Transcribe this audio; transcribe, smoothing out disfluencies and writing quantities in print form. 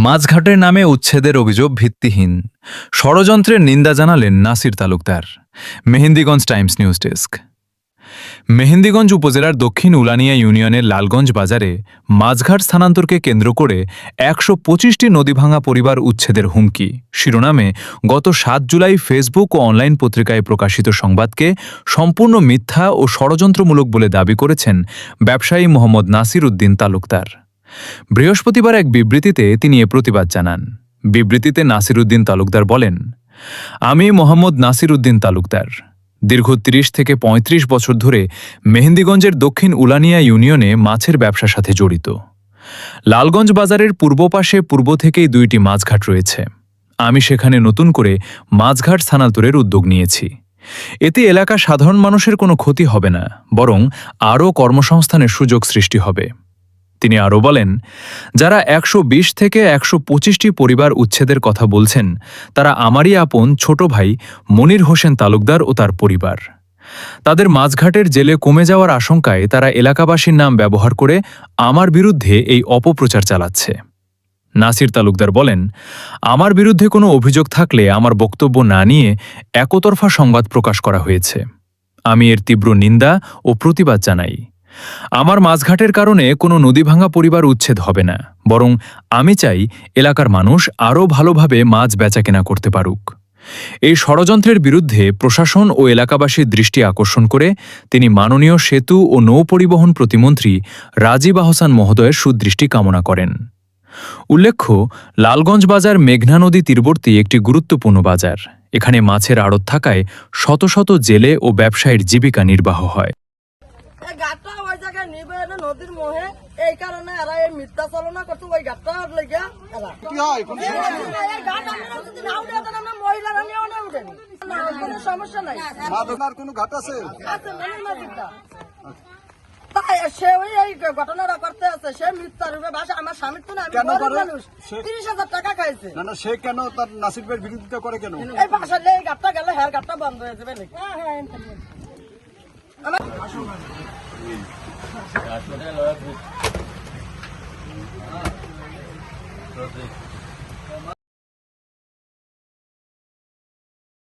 মাছঘাটের নামে উচ্ছেদের অভিযোগ ভিত্তিহীন, ষড়যন্ত্রের নিন্দা জানালেন Nasir Talukdar. Mehendiganj Times news desk. Mehendiganj উপজেলার দক্ষিণ উলানিয়া ইউনিয়নের লালগঞ্জ বাজারে মাছঘাট স্থানান্তরকে কেন্দ্র করে ১২৫টি নদীভাঙা পরিবার উচ্ছেদের হুমকি শিরোনামে গত ৭ জুলাই ফেসবুক ও অনলাইন পত্রিকায় প্রকাশিত সংবাদকে সম্পূর্ণ মিথ্যা ও ষড়যন্ত্রমূলক বলে দাবি করেছেন ব্যবসায়ী মোহাম্মদ নাসির উদ্দিন তালুকদার। বৃহস্পতিবার এক বিবৃতিতে তিনি এ প্রতিবাদ জানান। বিবৃতিতে নাসির উদ্দিন তালুকদার বলেন, আমি মোহাম্মদ নাসির উদ্দিন তালুকদার দীর্ঘ ৩০ থেকে ৩৫ বছর ধরে মেহেন্দিগঞ্জের দক্ষিণ উলানিয়া ইউনিয়নে মাছের ব্যবসার সাথে জড়িত। লালগঞ্জ বাজারের পূর্ব পাশে পূর্ব থেকেই ২টি মাছঘাট রয়েছে। আমি সেখানে নতুন করে মাছঘাট স্থানান্তরের উদ্যোগ নিয়েছি। এতে এলাকার সাধারণ মানুষের কোনো ক্ষতি হবে না, বরং আরও কর্মসংস্থানের সুযোগ সৃষ্টি হবে। তিনি আরও বলেন, যারা ১২০ থেকে ১২৫টি পরিবার উচ্ছেদের কথা বলছেন তারা আমারই আপন ছোট ভাই মনির হোসেন তালুকদার ও তার পরিবার। তাদের মাছঘাটের জেলে কমে যাওয়ার আশঙ্কায় তারা এলাকাবাসীর নাম ব্যবহার করে আমার বিরুদ্ধে এই অপপ্রচার চালাচ্ছে। নাসির তালুকদার বলেন, আমার বিরুদ্ধে কোনো অভিযোগ থাকলে আমার বক্তব্য না নিয়ে একতরফা সংবাদ প্রকাশ করা হয়েছে। আমি এর তীব্র নিন্দা ও প্রতিবাদ জানাই। আমার মাছঘাটের কারণে কোনো নদীভাঙা পরিবার উচ্ছেদ হবে না, বরং আমি চাই এলাকার মানুষ আরও ভালোভাবে মাছ বেচাকেনা করতে পারুক। এই ষড়যন্ত্রের বিরুদ্ধে প্রশাসন ও এলাকাবাসীর দৃষ্টি আকর্ষণ করে তিনি মাননীয় সেতু ও নৌপরিবহন প্রতিমন্ত্রী রাজীব আহসান মহোদয়ের সুদৃষ্টি কামনা করেন। উল্লেখ্য, লালগঞ্জ বাজার মেঘনা নদী তীরবর্তী একটি গুরুত্বপূর্ণ বাজার। এখানে মাছের আড়ত থাকায় শত শত জেলে ও ব্যবসায়ীর জীবিকা নির্বাহ হয়। নদীর মোহে এই কারণে এরা এই মিথ্যা চালনা করছে ওই ঘাটটা লেগে সমস্যা নাই। কোনো ঘাট আছে তাই সে ওই এই ঘটনাটা করতে আছে, সে মিথ্যা রূপে ভাষা। আমার স্বামীর তো না, আমি মানুষ ৩০,০০০ টাকা খাইছে। না সে কেন তার নাসির ভাইয়ের বিরোধিতা করে কেন? এই ভাষা এই ঘাটটা গেলে হের ঘাটটা বন্ধ হয়ে যাবে নাকি? আমার